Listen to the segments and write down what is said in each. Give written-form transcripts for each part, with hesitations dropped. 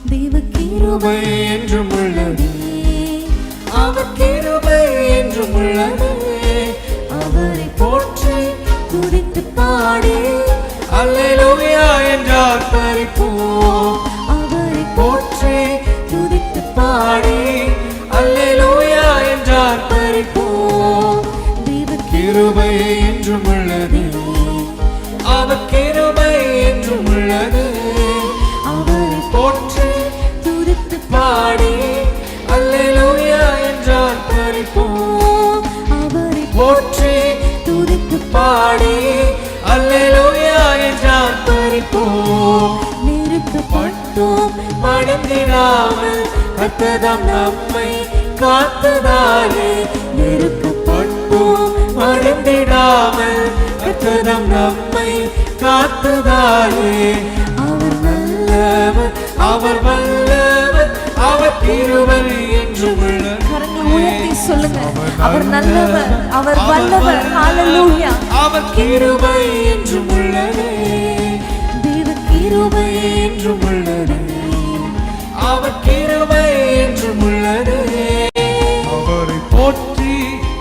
தேவ கிருபை என்றும் உள்ளது, அவர் கிருபை என்றும் உள்ளது. அவரை போற்றி துதித்து பாடி அல்லேலூயா என்றால் பரிப்போம். அவரை போற்றி துதித்து பாடி அல்லேலூயா என்றால் பரிப்போம். தேவ கிருபை என்றும் உள்ளது, அவர் கிருபை என்றும் உள்ளது. அவரை போற்றி துதித்து பாடி அல்லேலூயா என்றால் பரிப்போம். அவரை போற்றி துதித்து பாடி அல்லேலூயா என்றால் பரிப்போம். நெருக்கப்பட்டோம் மடிந்திடாமல் கர்த்தர் நம்மை காத்ததாலே. நெருக்கப்பட்டோம் மடிந்திடாமல் கர்த்தர் நம்மை காத்ததாலே. அவர் நல்லவர், அவர் வல்லவர், அவர் கிருபை என்றும் உள்ளது. கரங்களை உயர்த்தி சொல்லுங்க, அவர் நல்லவர், அவர் வல்லவர். ஹalleluya. அவர் கிருபை என்றும் உள்ளது, தேவ கிருபை என்றும் உள்ளது. அவர் கிருபை என்றும் உள்ளது. அவரை போற்றி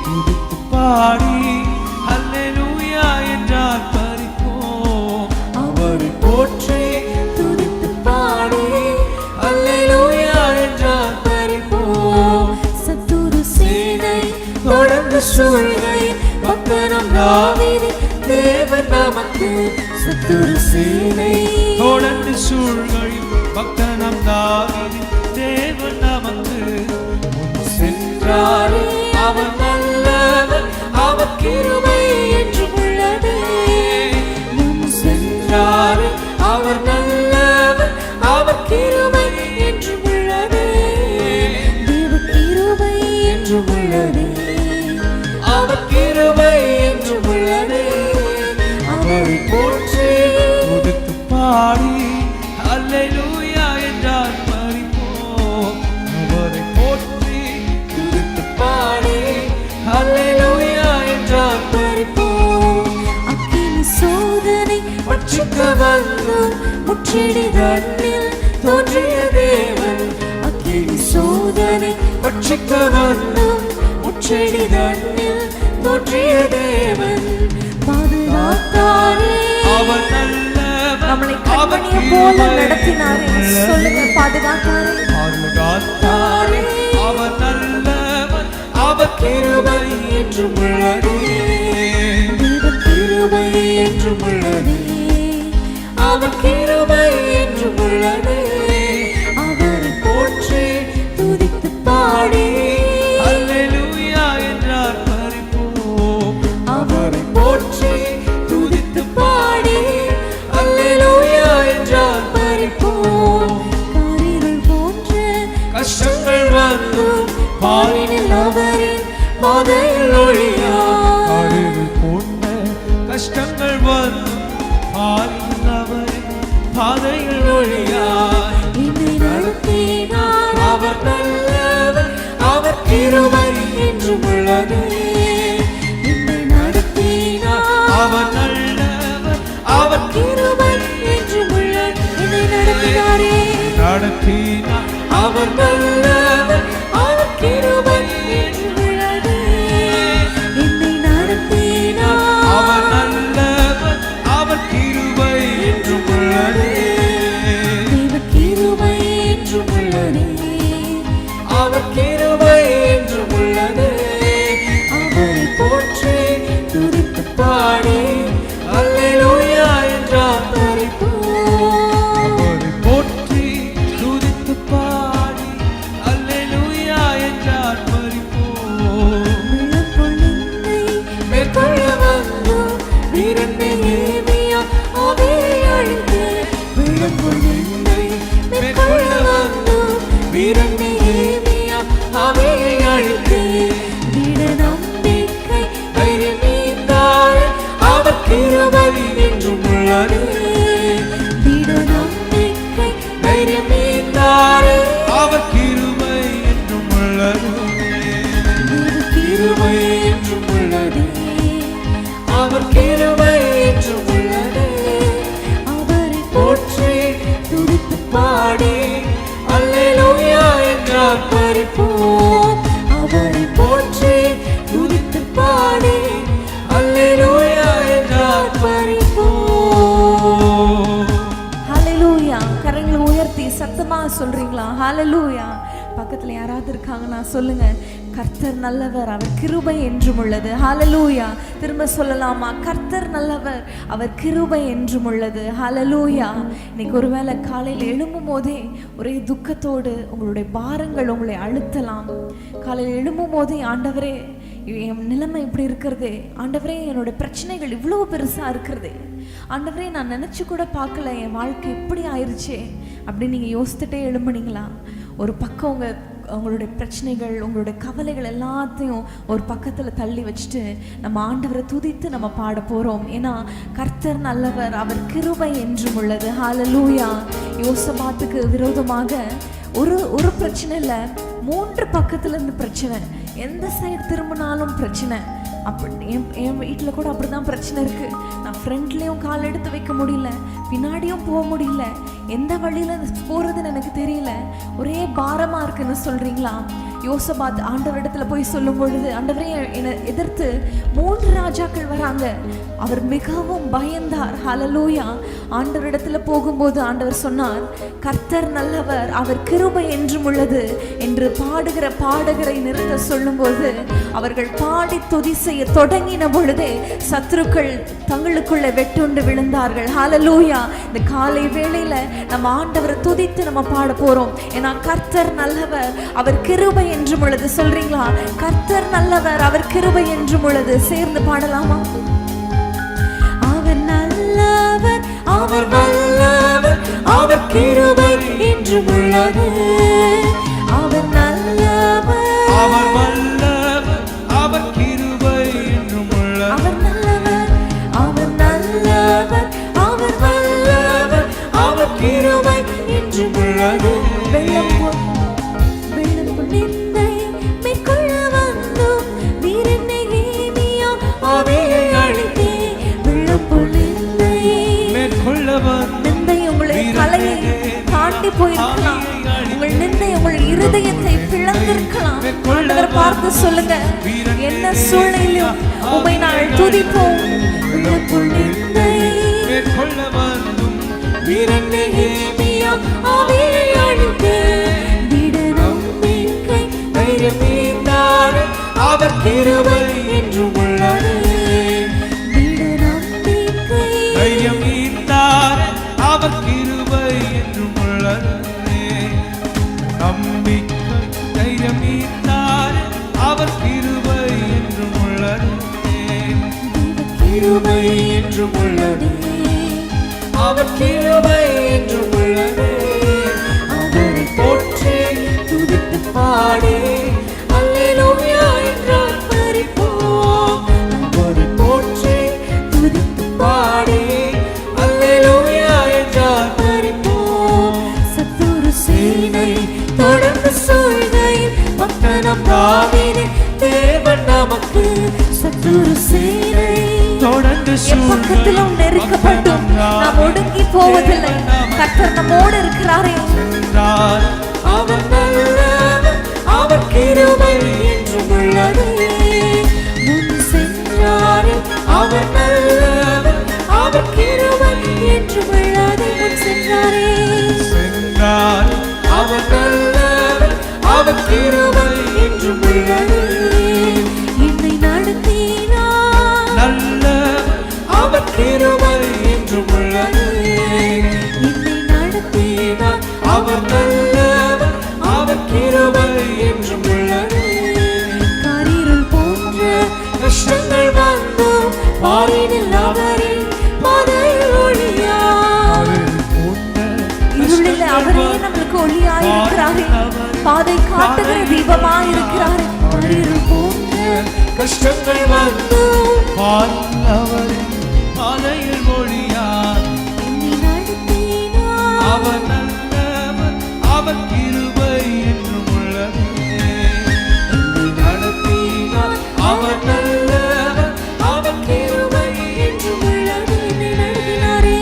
துதித்து பாடி அல்லேலூயா என்றால் பரிப்போம். அவரை போற்றி துதித்து பாடி அல்லேலூயா என்றால் பரிப்போம். சத்துரு சேனை தொடர்ந்து சூழ்கை பக்கரம் தாவீது தேவன் நமக்கு. சத்துரு சேனை தொடர்ந்து சூழ்கை பக்கரம் தாவீது தேவன் நமக்கு. சென்றாரே அவர் நல்லவர், அவர் கிருபை என்றும் உள்ளது. முன் சென்றாரே அவர் நல்லவர், அவர் கிருபை என்றும் உள்ளது. தேவ கிருபை என்றும் உள்ளது, அவர் கிருபை என்றும் உள்ளது. அவரை போற்றி துதித்து பாடி அல்லேலூயா என்றால் பரிப்போம். அவரை போற்றி துதித்து பாடி அல்லேலூயா என்றால் பரிப்போம். அக்கினி சோதனை பட்சிக்க வந்தும் முற்றிடி தன்னில் தோன்றிய தேவன். அக்கினி சோதனை பட்சிக்க வந்தும் முற்றிடி தன்னில் தோன்றிய தேவன். பாதுகாத்தாரே அவர் நல்லவர், நம்மளை கண்மணியை போல நடத்தினாரே. சொல்லுங்க, பாதுகாத்தாரே. பாதுகாத்தாரே. அவர் நல்லவர், அவர் கிருபை என்றும் உள்ளது, தேவ கிருபை என்றும் உள்ளது. அவர் கிருபை என்றும் உள்ளது. அவரை போற்றி துதித்து பாடி அல்லேலூயா என்றால் பரிப்போம். அவரை போற்றி துதித்து பாடி அல்லேலூயா என்றால் பரிப்போம். காரிருள் போன்ற கஷ்டங்கள் வந்தும் பாரினில் அவரின் பாதையில் ஒளியா. காரிருள் போன்ற கஷ்டங்கள் வரும் பாரில் அவரின் பாதையில் ஒளியாய். என்னை நடத்தினார் அவர் நல்லவர், அவர் கிருபை என்றும் உள்ளது. என்னை நடத்தினார் அவர் நல்லவர், அவர் கிருபை என்றும் உள்ளது. என்னை நடத்தினாரே நடத்தினார். அவர் நல்லவர், அவர் கிருபை என்றும் உள்ளது. என்னை நடத்தினார் அவர் நல்லவர், அவர் கிருபை என்றும் உள்ளது. தேவ கிருபை என்றும் உள்ளது, அவர் கிருபை என்றும் உள்ளது. அவரை போற்றி துதித்து பாடி அல்லேலூயா என்றால் பரிப்போம். அவரை போற்றி துதித்து பாடி அல்லேலூயா என்றார் பரிப்போம். உள்ளுக்குள் நின்னை மேற்கொள்ள வந்தும் வீரன் நேமியா ஆவியை அழித்து. உள்ளுக்குள் நின்னை மேற்கொள்ள வந்தும் வீரன் நேமியா ஆவியை அழித்து. திட நம்பிக்கை தைரியம் நீந்தாள், அவர் கிருபை என்றும் உள்ளது. திட நம்பிக்கை தைரியம் நீந்தாள், அவர் கிருபை என்றும் உள்ளது. தேவ கிருபை என்றும் உள்ளது, அவர் கிருபை என்றும் உள்ளது. அவரை போற்றி துதித்து பாடி ஆர்ப்பரிப்போம். அவரை போற்றி துதித்து பாடி அல்லேலூயா என்று ஆர்ப்பரிப்போம். ஹalleluya. கரங்களை உயர்த்தி சத்தமா சொல்றீங்களா? ஹalleluya. பக்கத்துல யாராவது இருக்காங்கன்னா சொல்லுங்க, கர்த்தர் நல்லவர், அவர் கிருபை என்றும் உள்ளது. ஹalleluya. திரும்ப சொல்லலாமா? கர்த்தர் நல்லவர், அவர் கிருபை என்றும் உள்ளது. ஹalleluya. இன்னைக்கு ஒருவேளை காலையில் எழும்பும் போதே ஒரே துக்கத்தோடு உங்களுடைய பாரங்கள் உங்களை அழுத்தலாம். காலையில் எழும்பும் போதே ஆண்டவரே என் நிலைமை இப்படி இருக்கிறதே, ஆண்டவரே என்னோட பிரச்சனைகள் இவ்வளோ பெருசா இருக்கிறதே, ஆண்டவரே நான் நினைச்சு கூட பார்க்கல என் வாழ்க்கை எப்படி ஆயிடுச்சே அப்படின்னு நீங்க யோசித்துட்டே எழும்புனீங்களா? ஒரு பக்கம் உங்களுடைய பிரச்சனைகள், உங்களுடைய கவலைகள் எல்லாத்தையும் ஒரு பக்கத்தில் தள்ளி வச்சுட்டு நம்ம ஆண்டவரை துதித்து நம்ம பாட போகிறோம். ஏன்னா கர்த்தர் நல்லவர், அவர் கிருபை என்றும் உள்ளது. ஹalleluya. யோசபாத்துக்கு விரோதமாக ஒரு பிரச்சனை இல்லை, 3 பக்கத்துல இருந்து பிரச்சனை, எந்த சைடு திரும்பினாலும் பிரச்சனை. அப்படி என் வீட்டில் கூட அப்படி தான் பிரச்சனை இருக்குது. நான் ஃப்ரண்ட்லேயும் கால் எடுத்து வைக்க முடியல, பின்னாடியும் போக முடியல, எந்த வழியில் போகிறதுன்னு எனக்கு தெரியல, ஒரே பாரமாக இருக்குன்னு சொல்கிறீங்களா? யோசபாத் ஆண்டவரிடத்துல போய் சொல்லும் பொழுது, ஆண்டவரே என்னை எதிர்த்து 3 ராஜாக்கள் வராங்க, அவர் மிகவும் பயந்தார். ஹalleluya. ஆண்டவரிடத்துல போகும்போது ஆண்டவர் சொன்னார், கர்த்தர் நல்லவர், அவர் கிருபை என்றும் உள்ளது என்று பாடுகிற பாடகரை நிறுத்த சொல்லும்போது அவர்கள் பாடி துதி செய்ய தொடங்கின பொழுதே சத்துருக்கள் தங்களுக்குள்ள வெட்டுண்டு விழுந்தார்கள். ஹalleluya. இந்த காலை வேளையில நம்ம ஆண்டவரை துதித்து நம்ம பாட போறோம். ஏன்னா கர்த்தர் நல்லவர், அவர் கிருபை என்றும் உள்ளது. சொல்றீங்களா? கர்த்தர் நல்லவர், அவர் கிருபை என்றும் உள்ளது. சேர்ந்து பாடலாமா? அவர் நல்லவர், அவர் வல்லவர், அவர் கிருபை என்றும் உள்ளது. அவர் நல்லவர், அவர் வல்லவர், அவர் கிருபை என்றும் உள்ளது. அவர் நல்லவர், அவர் நல்லவர், அவர் வல்லவர், அவர் கிருபை என்றும் உள்ளது. வெள்ளம் போல் நிந்தை மேற்கொள்ள வந்தோம், வீரனை நேமியா ஆவியை அழித்தே. வெள்ளம் போல் நிந்தை மேற்கொள்ள வந்த நிந்தை உங்களை தலையை தாண்டி போயிருக்கலாம், உங்கள் நிந்தை உங்கள் இருதயத்தை பிளந்திருக்கலாம். ஆண்டவர் பார்த்து சொல்லுங்க, என்ன சூழ்நிலையும் உம்மை நாங்கள் துதிப்போம். வெள்ளம் போல் நிந்தை மேற்கொள்ள வந்தும் வீரனை நேமியா ஆவியை அழித்தே. விட நம்பிக்கை தைரியமீந்தார், அவர் கிருபை என்றும் உள்ளது. விட நம்பிக்கை தைரியம் ஈந்தார், அவர் கிருபை என்றும் உள்ளது. நம்பிக்கை தைரியம் ஈந்தார், அவர் கிருபை என்றும் உள்ளது. கிருபை என்றும் உள்ளது, அவர் கிருபை என்றும் உள்ளது. அவரை போற்றி துதித்து பாடி அல்லேலூயா என்று ஆர்ப்பரிப்போம். அவரை போற்றி துதித்து பாடி அல்லேலூயா என்று ஆர்ப்பரிப்போம். சத்துரு சேனை தொடர்ந்து சூழ்கையில் பட்டணம் தாவீது தேவன் நமக்கு. சத்துரு சேனை தொடர்ந்து எப்பக்கத்திலும் நெருக்கப்பட்டும் நாம் ஒடுங்கி போவதில்லை. கர்த்தர் நம்மோடு இருக்கிறாரே. சென்றார், அவர் நல்லவர், அவர் கிருபை என்றும் உள்ளது. முன் சென்றாரே, அவர் நல்லவர், அவர் கிருபை என்றும் உள்ளது. முன் சென்றாரே, சென்றார், அவர் நல்லவர், அவர் கிருபை என்றும் உள்ளது. என்னை நடத்தினார், நல்லவர், அவர் கிருபை என்றும் உள்ளது. என்னை நடத்தினார், அவர் நல்லவர், அவர் கிருபை என்றும் உள்ளது. காரிருள் போன்ற கஷ்டங்கள் வந்தும் பாரினில் அவரின் பாதையில் ஒளியார். இருளில் அவரே நம்மளுக்கு ஒளியாய் இருக்கிறாரே, பாதை காட்டுகிற தீபமாய் இருக்கிறாரே. காரிருள் போன்ற கஷ்டங்கள் வந்தும் பாலவரின் பாதையில் ஒளியார். என்னை நடத்தினார், அவர் நல்லவர், அவர் கிருபை என்றும் உள்ளது. என்னை நடத்தினார், அவர் நல்லவர், அவர் கிருபை என்றும் உள்ளது. என்னை நடத்தினாரே,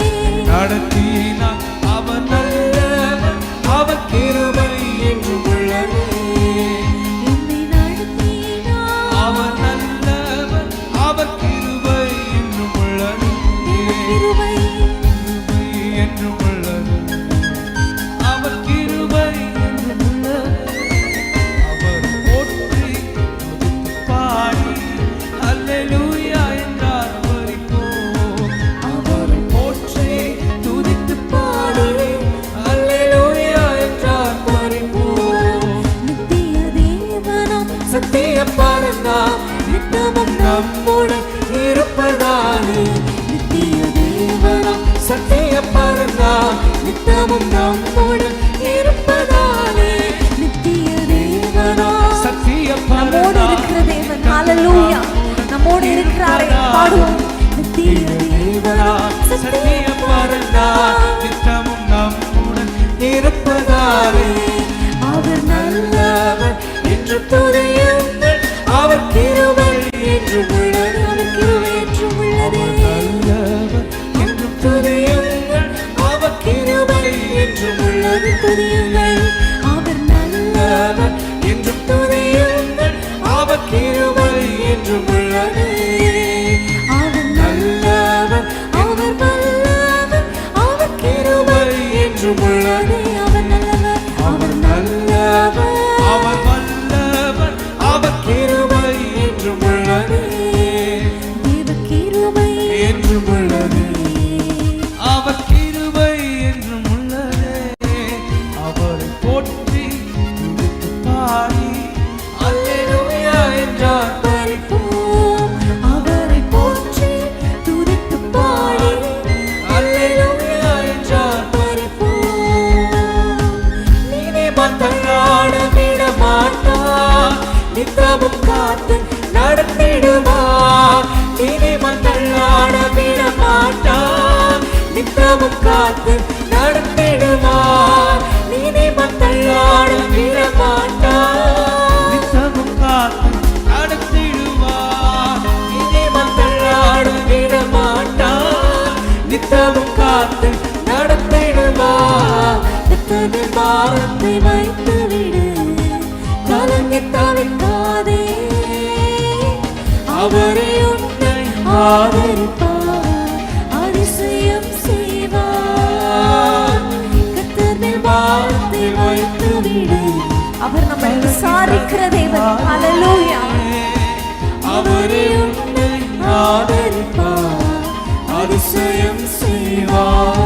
நடத்தினார், அவர் நல்லவர், அவர் கிருபை என்றும் உள்ளது. துதித்தாரே. அவர் நல்லவர் என்று துதியுங்கள், அவர் கிருபை என்றும் உள்ளது. அவர் கிருபை என்றும் உள்ளது. நல்லவர் என்றும் துதியுங்கள், அவர் கிருபை என்றும் உள்ளது. துதியுங்கள். அவர் நல்லவர் என்றும் துதியுங்கள், அவர் கிருபை என்றும் உள்ளது. அவர் நல்லவர், அவர் வல்லவர், அவர் கிருபை என்றும் உள்ளது. அவர் நல்லவர், அவர் நல்லவர், அவர் வல்லவர், அவர் கிருபை என்றும் உள்ளது. தேவ கிருபை என்றும் உள்ளது. அவர் கிருபை என்றும் உள்ளது. அவரை போற்றி துதித்து பாடி அல்லேலூயா என்றார். பரிபூம். அவரை போற்றி துதித்து பாடி அல்லேலூயா என்றார். பரிபூம். நீதிமான் தள்ளாட விட மாட்டார், நித்தமும் காத்து நடத்திடுவார். நீதிமான் தள்ளாட விட மாட்டார், நித்தமும் காத்து நடத்திடுவார். நீதிமான் தள்ளாட விட மாட்டார், நித்தமும் காத்து நடத்திடுவார். நீதிமான் தள்ளாட விட மாட்டார், நித்தமும் காத்து நடத்திடுவார். கர்த்தரின் பாரத்தை வைத்து விடு, கலங்கி தவிக்காதே. அவரே உன்னை ஆதரிப்பார், அதிசயம் செய்வார். கர்த்தரின் பாரத்தை வைத்து விடு. அவர் நம்மை விசாரிக்கிற தேவன். ஹல்லேலூயா. அவரே உன்னை ஆதரிப்பார், அதிசயம் செய்வார்.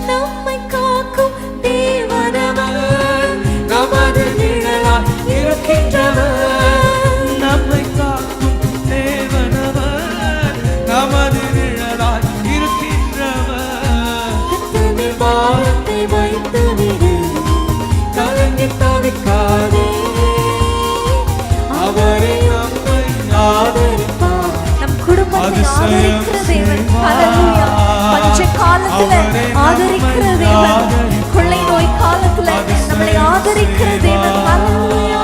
நம்மை காக்கும் தேவனவர், நமது நிழலாய் இருக்கின்றவர். நம்மை காக்கும் தேவனவர், நமது நிழலாய் இருக்கின்றவர். கர்த்தரின் பாரத்தை வைத்து விடு, கலங்கி தவிக்காதே. அவரே நம்மை ஆதரிப்பார், நம் குடும்பத்தை அதிசயம் ஆதரிக்கிற தேவன். செய்வார். ஹல்லேலூயா. பஞ்ச காலத்துல அவரே ஆதரிக்கிற நம்மை தேவன், ஆதரிப்பார். கொள்ளை நோய் காலத்துல நம்மளை ஆதரிக்கிற தேவன். ஹல்லேலூயா.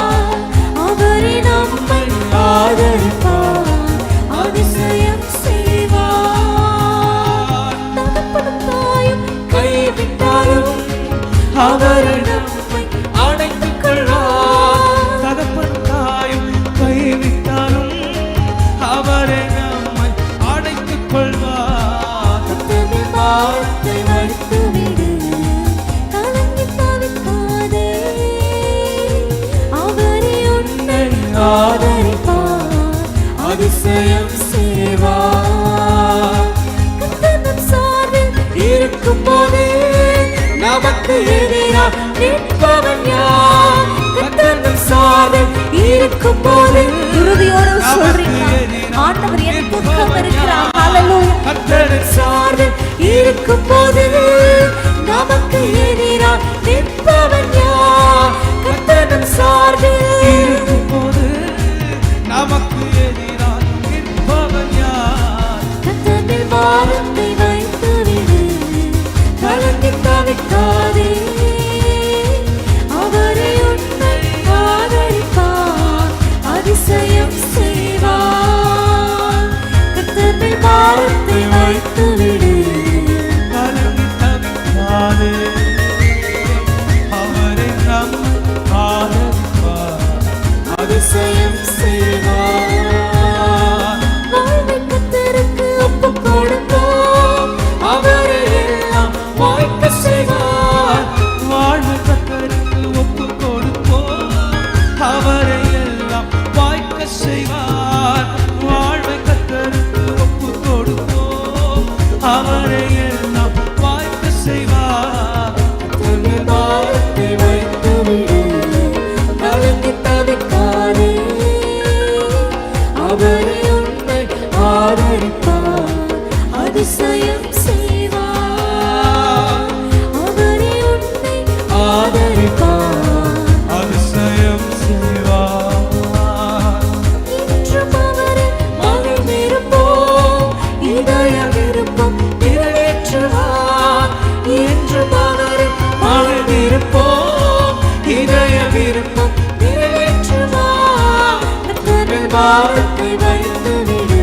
அவரே நம்மை ஆதரிப்பார், அதிசயம் செய்வார். தகப்பனும் தாயும் கைவிட்டாலும் அவரை நம்மை அணைத்துக் கொள்வார். தகப்பன் தாயும் கைவிட்டாலும் அவரை நம்மை அணைத்துக் கொள்வார். கர்த்தரின் பாரத்தை வைத்து விடு, கலங்கி தவிக்காதே. அவரே உன்னை ஆதரிப்பார், அதிசயம் செய்வார். கர்த்தர் நம் சார்பில் இருக்கும் போதே நமக்கு எதிராக நிற்பவன் யார்? கர்த்தர் நம் சார்பில் இருக்கும் போதே உறுதியோடு சொல்றீங்களா? ஆண்டவர் என் பக்கம் இருக்கிறார். ஹல்லேலூயா. கர்த்தர் சார்பில் இருக்கும் போது நமக்கு எதிராக நிற்பவன் யார்? கர்த்தர் சார்பில் இருக்கும் போது நமக்கு எதிராக நிற்பவன் யார்? கர்த்தரின் பாரத்தை வைத்து விடு, கலங்கி தவிக்காதே. அவரே உன்னை ஆதரிப்பார், அதிசயம் செய்வார். கர்த்தரின் பாரத்தை வைத்து விடு. கலங்கி தவிக்காதே. பாரத்தை வைத்து விடு,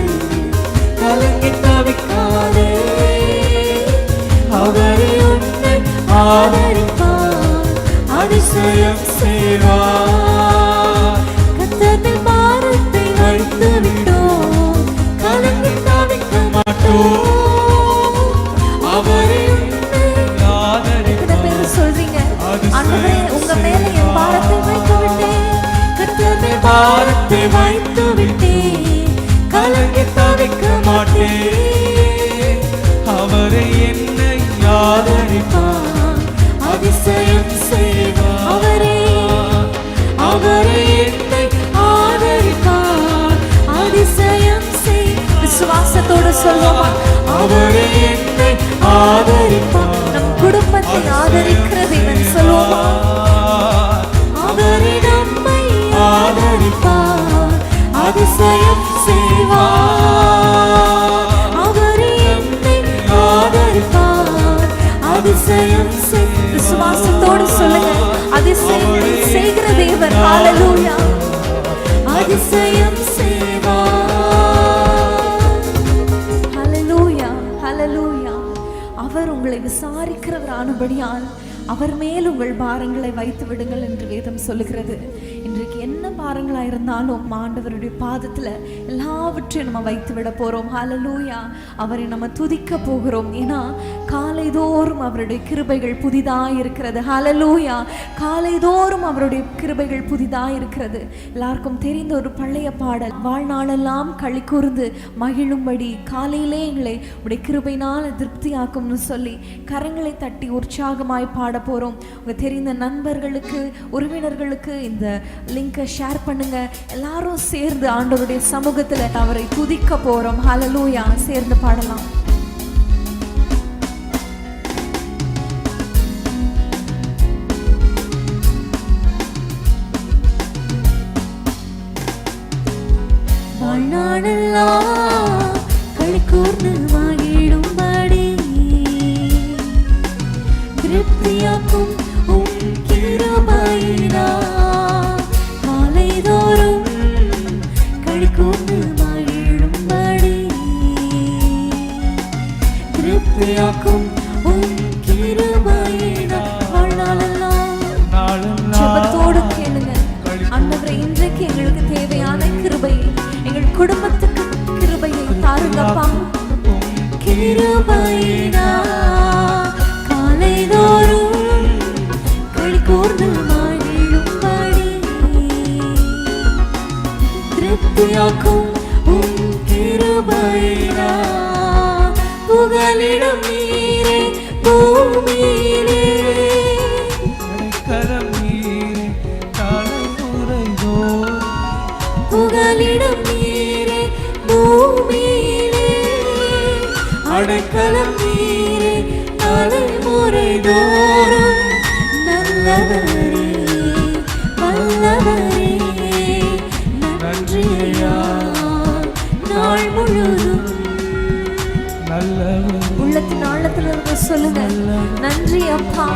கலங்கி தவிக்காதே. அவரே உன்னை ஆதரிப்பார், அதிசயம் செய்வார். கர்த்தரின் பாரத்தை வைத்து விட்டோம், கலங்கி தவிக்க மாட்டோம். அவரே உன்னை ஆதரிப்பார். சொல்றீங்க ஆண்டவரே உங்க மேல என் பாரத்தை வைத்து விட்டேன், கர்த்தரின் பாரத்தை வைத்து விட்டேன், கலங்கி தவிக்க மாட்டேன். அவரே என்னை ஆதரிப்பார், அதிசயம் செய்வார். அவரே என்னை ஆதரிப்பார், அதிசயம் செய்வார். விசுவாசத்தோடு சொல்லுவோமா? அவரே என்னை ஆதரிப்பார், நம் குடும்பத்தை ஆதரிக்கிற தேவன் சொல்லுவோமா? அவரே நம்மை ஆதரிப்பார், அதிசயம் செய்வார். அவரே என்னை ஆதரிப்பார், அதிசயம் செய்வார். விசுவாசத்தோடு சொல்லுங்க, அதிசயங்களை செய்கிற தேவன். ஹalleluya, அதிசயம் செய்வார். ஹalleluya, ஹalleluya. அவர் உங்களை விசாரிக்கிறவர் ஆனபடியால் அவர் மேல் உங்கள் பாரங்களை வைத்து விடுங்கள் என்று வேதம் சொல்லுகிறது. இன்றைக்கு என்ன பாரங்களா இருந்தாலும் ஆண்டவருடைய பாதத்துல எல்லாவற்றையும் நம்ம வைத்து விட போறோம். ஹalleluya, அவரை நம்ம துதிக்க போகிறோம். ஏன்னா காலைதோறும் அவருடைய கிருபைகள் புதிதாய் இருக்கிறது. ஹalleluya, காலைதோறும் அவருடைய கிருபைகள் புதிதாய் இருக்கிறது. எல்லாருக்கும் தெரிந்த ஒரு பழைய பாடல், வாழ்நாளெல்லாம் களி கூர்ந்து மகிழும்படி காலையிலே எங்களை உடைய கிருபையினால் திருப்தியாக்கும்னு சொல்லி கரங்களை தட்டி உற்சாகமாய் பாட போறோம். உங்க தெரிந்த நண்பர்களுக்கு, உறவினர்களுக்கு இந்த லிங்கை ஷேர் பண்ணுங்க. எல்லாரும் சேர்ந்து ஆண்டவருடைய சமூகத்துல அவரை துதிக்க போறோம். ஹalleluya, சேர்ந்து பாடலாம். வாழ்நாளெல்லாம் களி கூர்ந்து மகிழும்படி திருப்தியாக்கும் உம் கிருபையினால் காலைதோறும் களி கூர்ந்து மகிழும்படி திருப்தியாக்கும் உம் கிருபையினால் வாழ்நாளெல்லாம். ஜெபத்தோடு கேளுங்க, ஆண்டவரே இன்றைக்கு எங்களுக்கு தேவையான கிருபையை, எங்கள் குடும்பத்துக்கு கிருபையை தாருங்கப்பா. கிருபையினால் காலைதோறும் களி கூர்ந்து மகிழும்படி திருப்தியாக்கும் உம் கிருபையினால் புகலிடம் நீரே பூமியிலே. கரம் நீரே தலைமுறைதோறும், புகலிடம் நீரே பூமியிலே. அடைக்கலம் நீரே தலைமுறைதோறும். நல்லவரே வல்லவரே நன்றியா நாள் முழுதும். நல்லவர். உள்ளத்தின் ஆழத்துல இருந்து சொல்லுங்க, நன்றி அப்பா,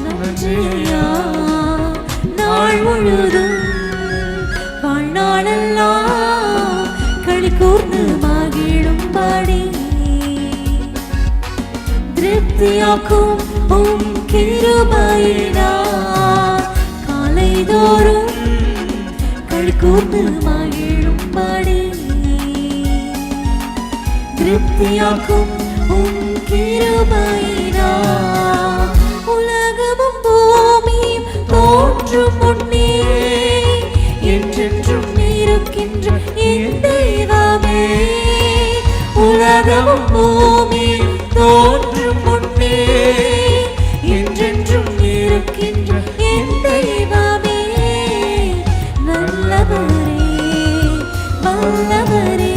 நன்றியா நாள் முழுதும். வாழ்நாளெல்லாம் களி கூர்ந்து மகிழும்படி திருப்தியாக்கும் உம் கிருபையினால் காலைதோறும் களி கூர்ந்து மகிழும்படி திருப்தியாக்கும் உம் கிருபையினால். உலகமும் பூமியும் தோன்றும் முன்னே என்றென்றும் இருக்கின்ற என் தெய்வமே. உலகமும் பூமியும் தோன்றும் முன்னே என்றென்றும் இருக்கின்ற என் தெய்வமே. நல்லவரே வல்லவரே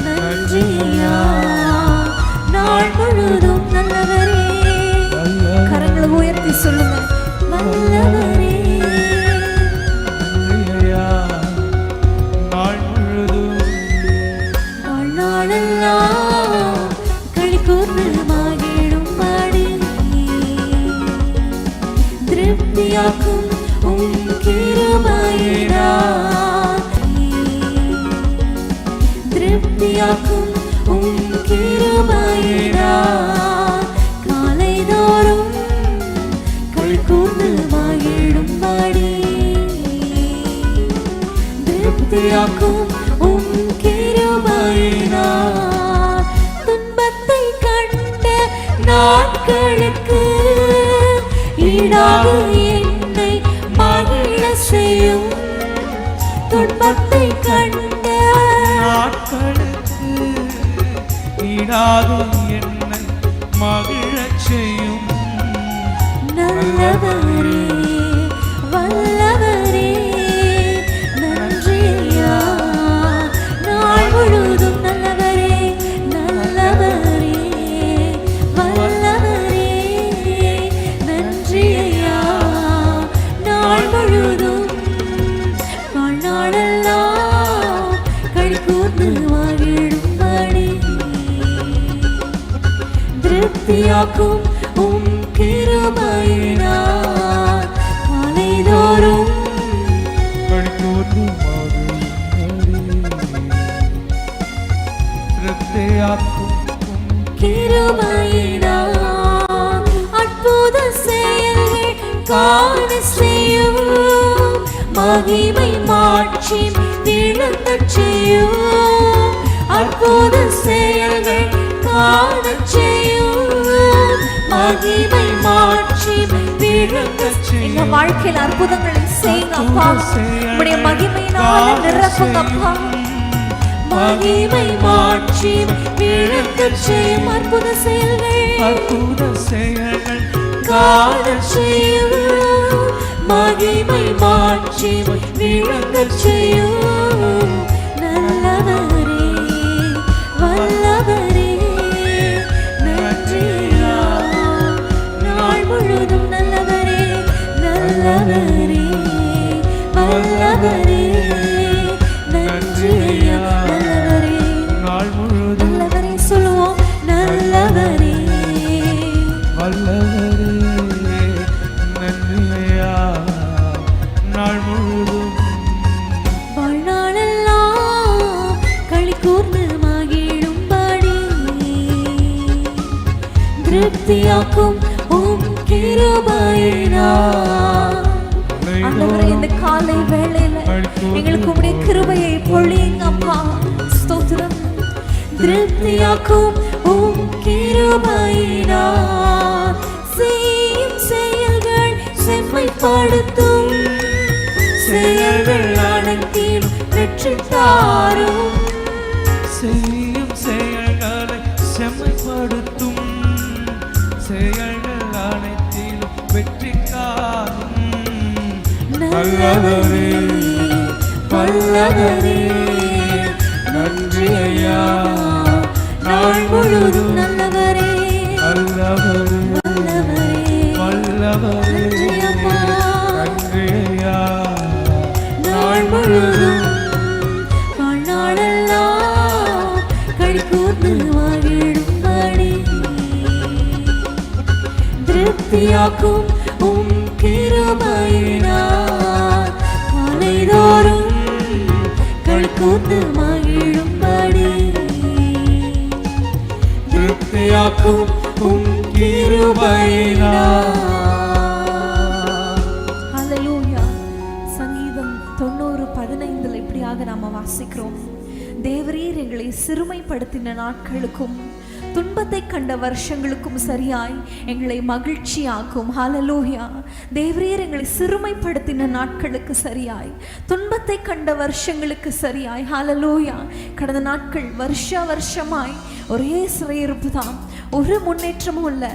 நன்றியா நாள் முழுதும். நல்லவரே கரங்களை உயர்த்தி சொல்லுங்க, வல்லவரே. நாள் முழுதும் வாழ்நாளெல்லாம் களி கூர்ந்து மகிழும்படி திருப்தியாக்கும் உம் கிருபையினால் திருப்தியாக்கும் உம் கிருபையினால். துன்பத்தை கண்ட நாட்களுக்கு ஈடாக என்னை மகிழ செய்யும். துன்பத்தை கண்ட நாட்களுக்கு ஈடாக என்னை மகிழச் செய்யும். நல்லவரே வல்லவரே நன்றி ஐயா. நாள் முழுதும் நல்லவரே நல்லவரே வல்லவரே நன்றி ஐயா. நாள் முழுதும் வாழ்நாளெல்லாம் களி கூர்ந்து மகிழும்படி திருப்தியாக்கும் உம் கிருபையினால். காலைதோறும் களிகூர்ந்து மகிழும்படி திருப்தியாக்கும் கிருபையினால். அற்புத செயல்கள் காண செய்யும். மகிமை மாட்சி விளங்கச் செய்யும். அற்புத செயல்கள் காண செய்யும். மகிமை மாட்சி விளங்கச் செய்யும். எங்க வாழ்க்கையில் அற்புதங்களை செய்யுங்க அப்பா. உம்முடைய மகிமையினால நிரப்புங்க அப்பா. மகிமை மாட்சி விளங்கச் செய்யும். அற்புத செயல்கள் காண செய்யும். மகிமை மாட்சி விளங்கச் செய்யும். நல்லவரே வல்லவரே நன்றி ஐயா. நாள் முழுதும் நல்லவரே நல்லவரே வல்லவரே நன்றி ஐயா. நல்லவரே நாள் முழுதும் நல்லவரே சொல்லுவோம். நல்லவரே வல்லவரே நன்றி ஐயா. நாள் முழுதும் வாழ்நாளெல்லாம் களி கூர்ந்து மகிழும்படி திருப்தியாக்கும் உம் கிருபையினால். ஆண்டவரே இந்த காலை வேளையில எங்களுக்கு உம்முடைய கிருபையை பொழியுங்க அப்பா. ஸ்தோத்திரம். திருப்தியாக்கும் உம் கிருபையினால். செய்யும் செயல்கள் செம்மைப்படுத்தும். செயல்கள் அனைத்திலும் வெற்றி தாரும். செய்யும் செயல்களை செம்மைப்படுத்தும். செயல்கள் அனைத்திலும் வெற்றி காணும். நல்லவரே வல்லவரே நன்றி ஐயா. நாள் முழுதும் நல்லவரே வல்லவரே வல்லவரே வல்லவரே நன்றி அப்பா. நன்றி ஐயா. நாள் முழுதும் வாழ்நாளெல்லாம் களி கூர்ந்து மகிழும்படி திருப்தியாக்கும் உம் கிருபையினால். காலைதோறும் களி கூர்ந்து மகிழும்படி திருப்தியாக்கும் உம் கிருபையினால். ஹல்லேலூயா. சங்கீதம் 90:15 இப்படியாக நாம வாசிக்கிறோம். தேவரீர் எங்களை சிறுமைப்படுத்தின நாட்களுக்கும் துன்பத்தை கண்ட வருஷங்களுக்கும் சரியாய் எங்களை மகிழ்ச்சியாக்கும். ஹல்லேலூயா. தேவரீர் எங்களை சிறுமைப்படுத்தின நாட்களுக்கு சரியாய் துன்பத்தை கண்ட வருஷங்களுக்கு சரியாய். ஹல்லேலூயா. கடந்த நாட்கள் வருஷமாய் ஒரே சிறையிருப்பு தான். ஒரு முன்னேற்றமும் இல்லை,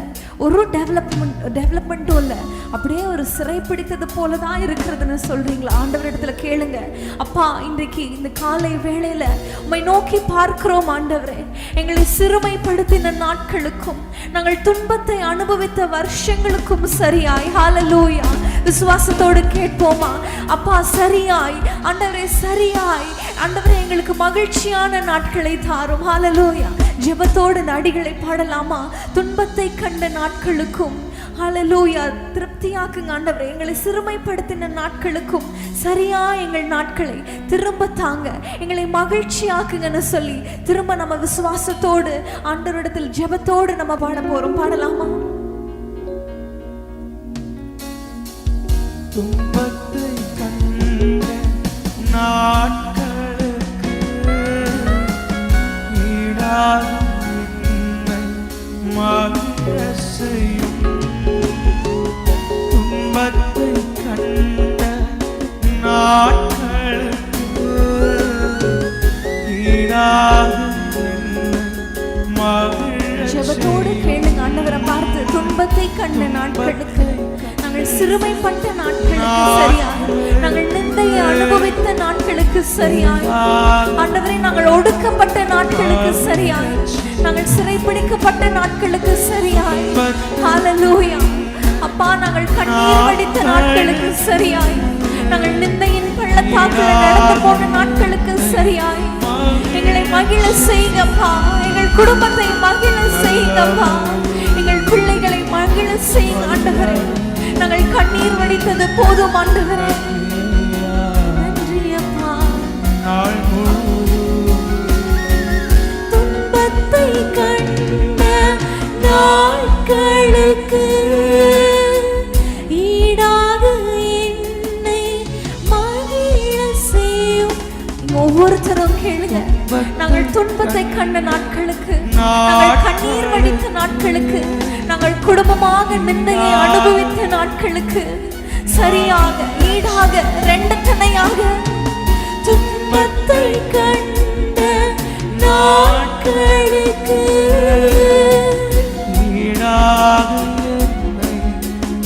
ஒரு டெவலப்மெண்ட்டும் இல்லை. அப்படியே ஒரு சிறை பிடித்தது போல தான் இருக்கிறதுன்னு சொல்றீங்களா? ஆண்டவரிடத்துல கேளுங்க. அப்பா, இன்றைக்கு இந்த காலை வேளையில உம்மை நோக்கி பார்க்கிறோம் ஆண்டவரே. எங்களை சிறுமைப்படுத்தின நாட்களுக்கும் நாங்கள் துன்பத்தை அனுபவித்த வருஷங்களுக்கும் சரியாய். ஹல்லேலூயா. விசுவாசத்தோடு கேட்போமா? அப்பா, சரியாய் ஆண்டவரே, சரியாய் ஆண்டவரே, எங்களுக்கு மகிழ்ச்சியான நாட்களை தாரும். ஹல்லேலூயா. ஜெபத்தோடு நடிகளை பாடலாமா? துன்பத்தை கண்ட நாட்களுக்கும் ஹல்லேலூயா திருப்தியாக்குங்க ஆண்டவரே. எங்களை சிறுமைப்படுத்தின நாட்களுக்கும் சரியா எங்கள் நாட்களை திரும்ப தாங்க, எங்களை மகிழ்ச்சியாக்குங்கன்னு சொல்லி திரும்ப நம்ம விசுவாசத்தோடு ஆண்டவரிடத்தில் ஜெபத்தோடு நம்ம பாட போறோம். பாடலாமா? துன்பத்தை கண்ட நாட்கள் துன்பத்தை கண்ட நாட்களுக்கு, நாங்கள் சிறுமைப்பட்ட நாட்களுக்கு சரியாய், நாங்கள் நிந்தையை அனுபவித்த நாட்களுக்கு சரியாய், ஆண்டவரே நாங்கள் ஒடுக்கப்பட்ட நாட்களுக்கு சரியாய், நாங்கள் சிறைப்பிடிக்கப்பட்ட நாட்களுக்கு சரியாய், ஹல்லேலூயா. அப்பா, நாங்கள் கண்ணீர் வடித்த நாட்களுக்கு சரியாய், நாங்கள் நிந்தையின் பள்ளத்தாக்கில் நடந்து போன நாட்களுக்கு சரியாய், எங்களை மகிழ செய்யுங்கப்பா, எங்கள் குடும்பத்தை மகிழ செய்யுங்கப்பா, எங்கள் பிள்ளைகளை மகிழ செய்யுங்க ஆண்டவரே. நாங்கள் கண்ணீர் வடித்தது போதும் ஆண்டவரே. நன்றி அப்பா. துன்பத்தை கண்ட நாட்களுக்கு ஈடாக என்னை மகிழ செய்யும். ஒவ்வொருத்தரும் கேளுங்க, நாங்கள் துன்பத்தை கண்ட நாட்களுக்கு, நாங்கள் கண்ணீர் வடித்த நாட்களுக்கு, நாங்கள் குடும்பமாக நிந்தையை அனுபவித்த நாட்களுக்கு சரியாக, ஈடாக, ரெண்டு தனையாக, துன்பத்தை கண்ட நாட்களுக்கு ஈடாக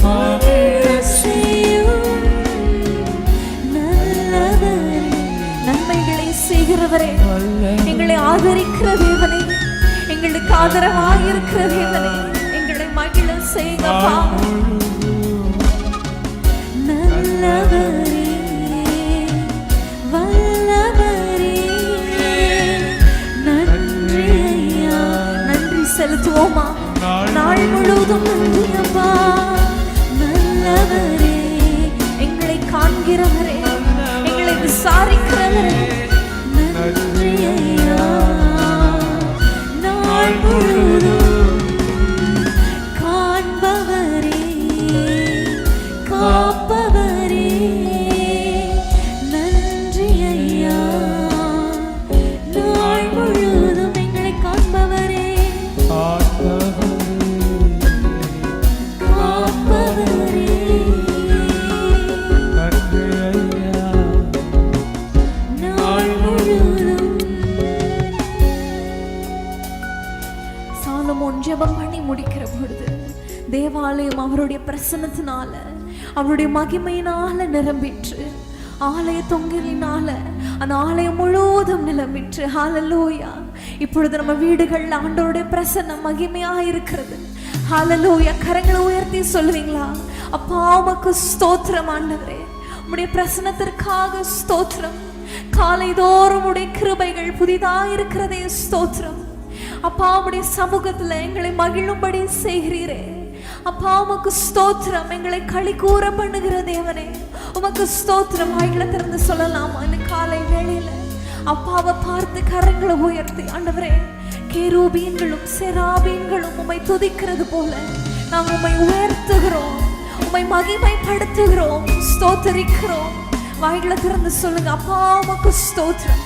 மகிழ செய்யும் நல்லவரே, நன்மைகளை செய்கிறவரே, எங்களை ஆதரிக்கிற தேவனே, எங்களுக்கு ஆதரவாக இருக்கிற தேவனே, எங்களை மகிழ செய்யுங்கப்பா. நல்லவரே, வல்லவரே, நன்றி ஐயா. நன்றி செலுத்துவோமா? நாள் முழுவதும் நன்றி அப்பா. நல்லவரே, எங்களை காண்கிறவரே, எங்களை விசாரிக்கிறவரே, நன்றி ஐயா. நாள் முழுவதும் காண்பவரே, காப்பவரே, நன்றி ஐயா. நாள் முழுவதும் எங்களை காண்பவரே, காப்பவரே, நாள் முழுவதும். சாலமோன் ஜெபம் பண்ணி முடிக்கிற பொழுது தேவாலயம் அவருடைய பிரசன்னத்தினால, அவருடைய மகிமையினால நிரம்பிற்று. ஆலய தொங்கலினால அந்த ஆலயம் முழுவதும் நிரம்பிற்று. ஹல்லேலூயா. இப்பொழுது நம்ம வீடுகள்ல ஆண்டவருடைய பிரசன்னம் மகிமையா இருக்கிறது. ஹல்லேலூயா. கரங்களை உயர்த்தி சொல்லுவீங்களா? அப்பா, உமக்கு ஸ்தோத்திரம் ஆண்டவரே, உம்முடைய பிரசன்னத்திற்காக ஸ்தோத்திரம். காலைதோறும் உடைய கிருபைகள் புதிதா இருக்கிறதே ஸ்தோத்திரம். அப்பா, உம்முடைய சமூகத்துல எங்களை மகிழும்படி செய்கிறீரே அப்பா, உமக்கு ஸ்தோத்திரம். எங்களை களி கூற பண்ணுகிற தேவனே, உமக்கு ஸ்தோத்திரம். வாய்களை திறந்து சொல்லலாமா? இந்த காலை வேளையில அப்பாவை பார்த்து கரங்களை உயர்த்தி, ஆண்டவரே, கேரூபீன்களும் செராபீன்களும் உம்மை துதிக்கிறது போல நாங்கள் உம்மை உயர்த்துகிறோம், உம்மை மகிமைப்படுத்துகிறோம், ஸ்தோத்தரிக்கிறோம். வாய்களை திறந்து சொல்லுங்க. அப்பா, உமக்கு ஸ்தோத்திரம்.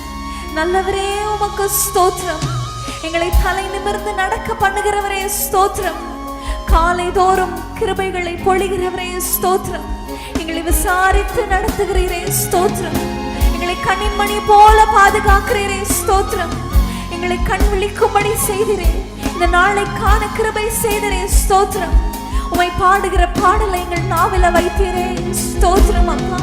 நல்லவரே, உமக்கு ஸ்தோத்திரம். எங்களை தலை நிமிர்ந்து நடக்க பண்ணுகிறவரே ஸ்தோத்திரம். காலை தோறும் கிருபைகளை பொழிகிறவரே ஸ்தோத்திரம். எங்களை விசாரித்து நடத்துகிறீரே ஸ்தோத்திரம். எங்களை கண்ணின் மணி போல பாதுகாக்கிறீரே ஸ்தோத்திரம். எங்களை கண் விழிக்கும்படி செய்கிறே, இந்த நாளை காண கிருபை செய்கிறே ஸ்தோத்திரம். உம்மை பாடுகிற பாடலை எங்கள் நாவில வைத்தீரே ஸ்தோத்திரம் அப்பா.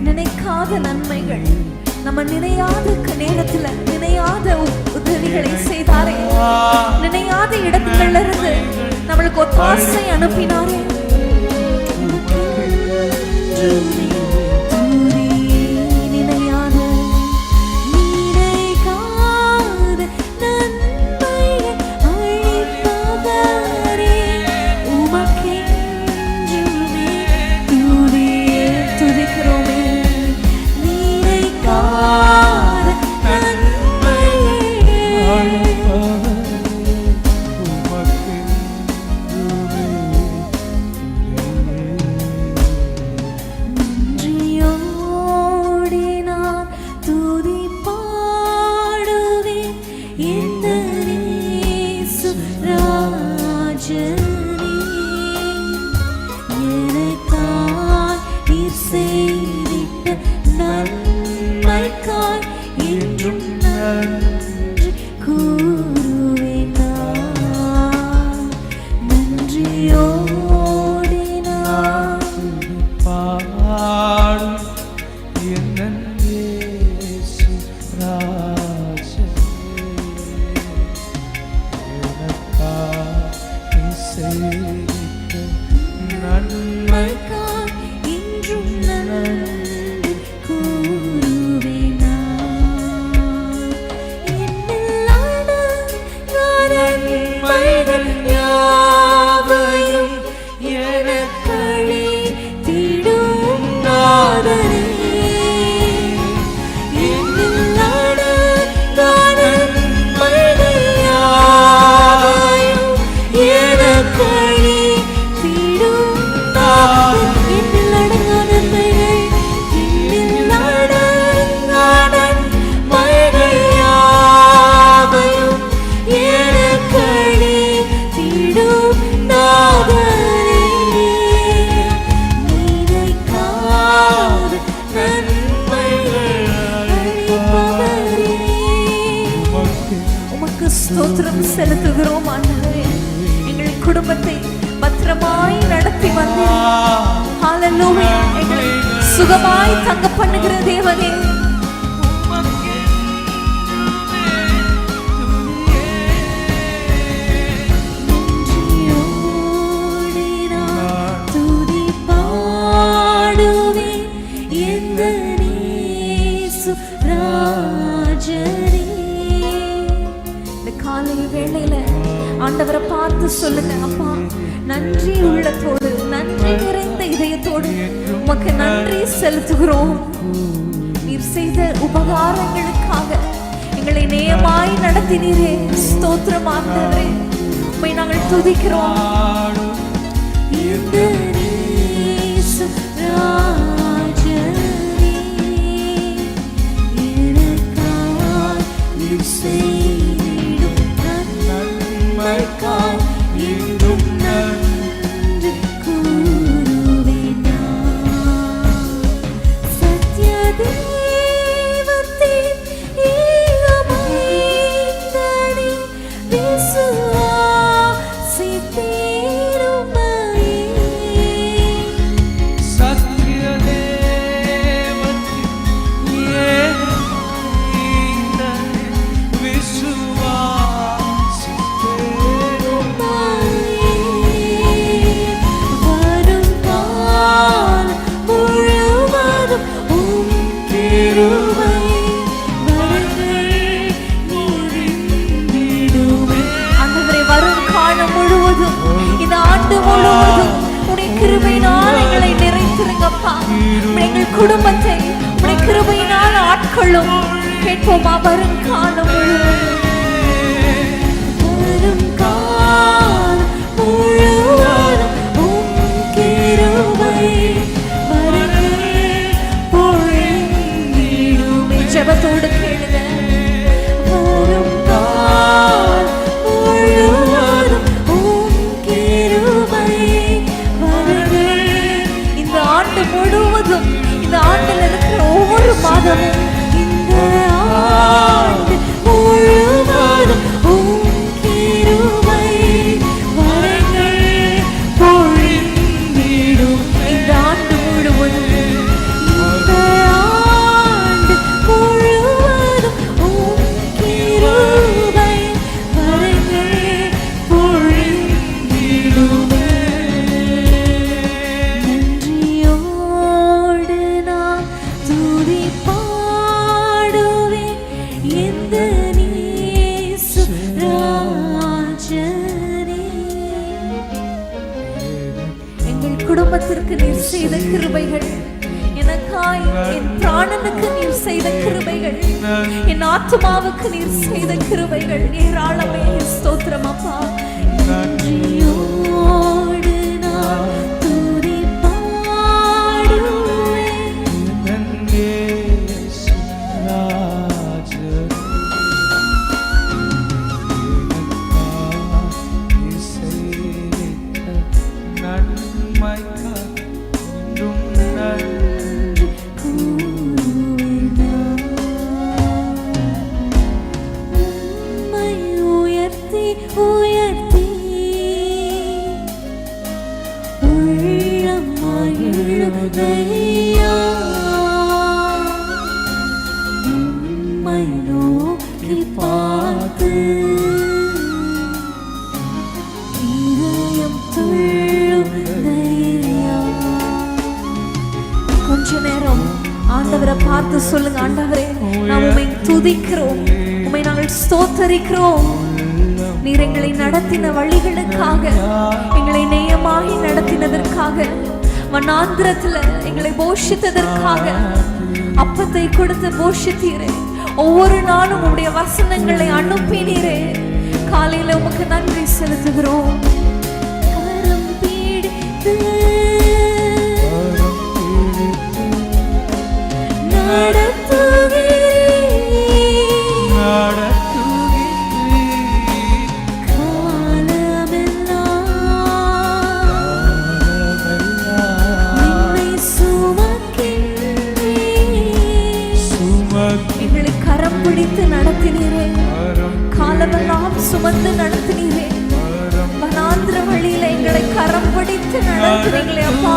நினைக்காத நன்மைகள், நம்ம நினையாத நேரத்துல நினையாத உதவிகளை செய்தாரே, நினையாத இடத்துல இருந்து நம்மளுக்கு ஒத்தாசை அனுப்பினாரே. நன்மைகள் யாவையும் எனக்களித்திடும் நாதரே. என்னில் அடங்கா நன்மைகள் யாவையும் எனக்களித்திடும் நாதரே. என்னில் அடங்கா நன்மைகள், என்னில் அடங்கா நன்மைகள் யாவையும் எனக்களித்திடும் நாதரே. நினைக்காத நன்மைகள் அளிப்பவரே. உமக்கு ஸ்தோத்திரம் செலுத்துகிறோம் ஆண்டவரே. எங்கள் குடும்பத்தை பத்திரமாய் நடத்தி வந்தீர். ஹல்லேலூயா. எங்களை சுகமாய் தங்க பண்ணுகிற தேவனே, நன்றியோடு நான் துதி பாடுவேன் எந்த இயேசு ராஜரே. இந்த காலை வேளையில ஆண்டவரை பார்த்து சொல்லுங்க, அப்பா நன்றி உள்ளத்தோடு, நன்றி நிறைந்த இதயத்தோடு உமக்கு நன்றி செலுத்துகிறோம். நீர் செய்த உபகாரங்களுக்காக எங்களை நேயமாய் நடத்தினீரே. ஸ்தோத்திரம் ஆண்டவரே, உம்மை நாங்கள் துதிக்கிறோம். இந்த இயேசு ராஜரே, எனக்காய் நீர் செய்திடும் நன்மைக்காய் என்றும் நன்றி கூறுவேன் நான். சத்ய தெய்வத்தின் ஈகமைந்தனே, விசுவாசித்தேன் உம்மையே. வரும் காலம் முழுவதும் உம் கிருபை வரங்கள் நிறைந்திடுமே. ஆண்டவரே, வரும் காலம் முழுவதும், இந்த ஆண்டு முழுவதும் உடைய கிருபையினால் எங்களை நிறைத்திருங்கப்பா. எங்கள் குடும்பத்தை உடைய கிருபையினால் ஆட்களும் கேட்போமா? வரும் காலம் முழுவதும், வரும் காலம் முழுவதும் உம் கிருபை வரங்கள் பொழிந்திடுமே. ஜெபத்தோடு கேளுங்க. வரும் காலம் முழுவதும் உம் கிருபை வரங்கள். இந்த ஆண்டு முழுவதும், இந்த ஆண்டில் இருக்கிற ஒவ்வொரு மாதமும், இந்த ஆண்டு முழுவதும் உம் கிருபை வரங்கள் பொழிந்திடும். இந்த ஆண்டு முழுவதும், இந்த ஆண்டு முழுவதும் உம் கிருபை வரங்கள் பொழிந்திடுமே. நன்றியோடு நான் துதி பாடுவேன் எந்த இயேசு ராஜரே. எங்கள் குடும்பத்திற்கு நீர் செய்த கிருபைகள், எனக்காய் என் பிராணனுக்கு நீர் செய்த கிருபைகள், என் ஆத்துமாவுக்கு நீர் செய்த கிருபைகள் ஏராளமே. ஸ்தோத்திரம் அப்பா. நன்றியோடு நான் துதி பாடுவேன் கூறுவேன் நான். உம்மை உயர்த்தி உயர்த்தி உள்ளம் மகிழுதையா. உம்மை நோக்கி பார்த்து இதயம் துள்ளுதையா. கொஞ்ச நேரம் ஆண்டவரை பார்த்து சொல்லுங்க, ஆண்டவரே நாம் உம்மை துதிக்கிறோம், உம்மை நாங்கள் ஸ்தோத்தரிக்கிறோம். நீர் எங்களை நடத்தின வழிகளுக்காக, எங்களை நேயமாகி நடத்தினதற்காக, வனாந்திரத்துல எங்களை போஷித்ததற்காக, அப்பத்தை கொடுத்து போஷித்தீரே. ஒவ்வொரு நாளும் உடைய வசனங்களை அனுப்பினீரே. காலையில உமக்கு நன்றி செலுத்துகிறோம். கரம் பிடித்து எங்களை கரம் பிடித்து நடத்தினீரே. காலமெல்லாம் சுமந்து நடத்தினீரே. வனாந்திர வழியில எங்களை கரம் பிடித்து நடத்துறீங்களே அப்பா.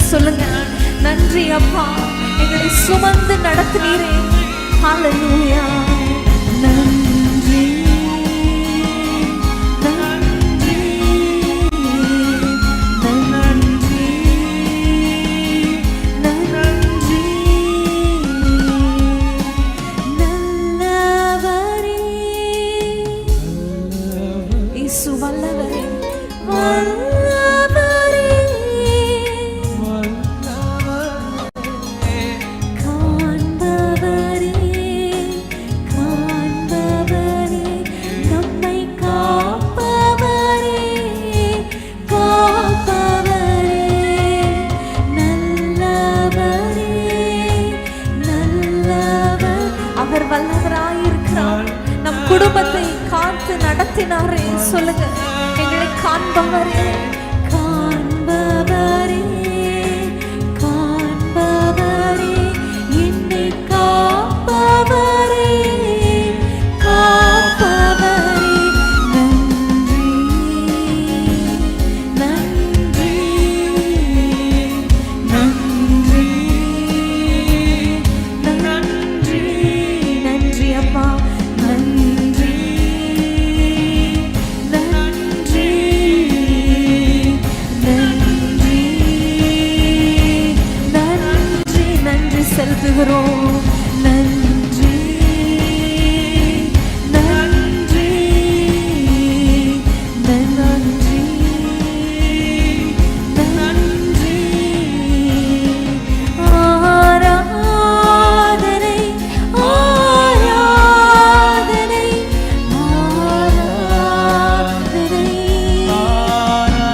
சொல்லுங்க, நன்றி அப்பா, எங்களை சுமந்து நடத்தினீரே. ஹல்லேலூயா. நன்றி நன்றி நன்றி நன்றி. நல்லவரே இயேசு, வல்லவரே வல்லவராயிருக்கிறார். நம் குடும்பத்தை காத்து நடத்தினாரே. சொல்லுங்க, எங்களை காண்பவரே, காண்பவரே, காண்பவரே, என்னை காப்பவரே, காப்பவரே. நன்றி நன்றி நன்றி நன்றி நன்றி அப்பா. நன்றி நன்றி நன்றி நன்றி நன்றி செலுத்துகிறோம். நன்றி நன்றி நன்றி நன்றி. ஆராதனை ஆராதனை ஆராதனை. ஆராதனை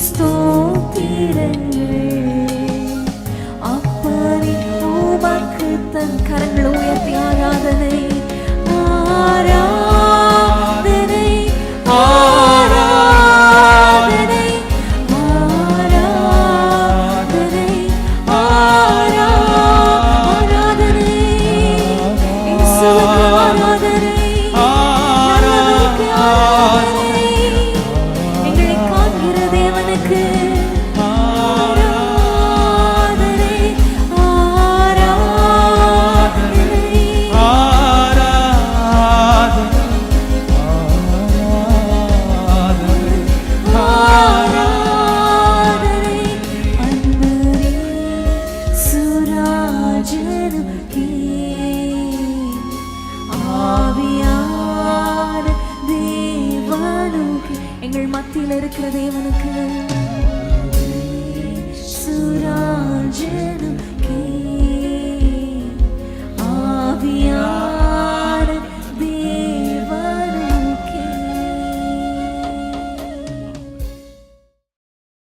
ஸ்தோத்திரங்கள். அப்பனே உமக்கு தன் கரங்களை உயர்த்தி ஆராதனை ஆராதனை ஆராதனை ஆராதனை ஆராதனை இயேசுவுக்கு ஆராதனை நல்லவருக்கு ஆராதனை எங்களை காண்கிற தேவனுக்கு ஆராதனை ஆராதனை அன்பரே சுராஜனுக்கே ஆவியான தேவனுக்கு எங்கள் மத்தியில் இருக்கிற தேவனுக்கு சுராஜனுக்கே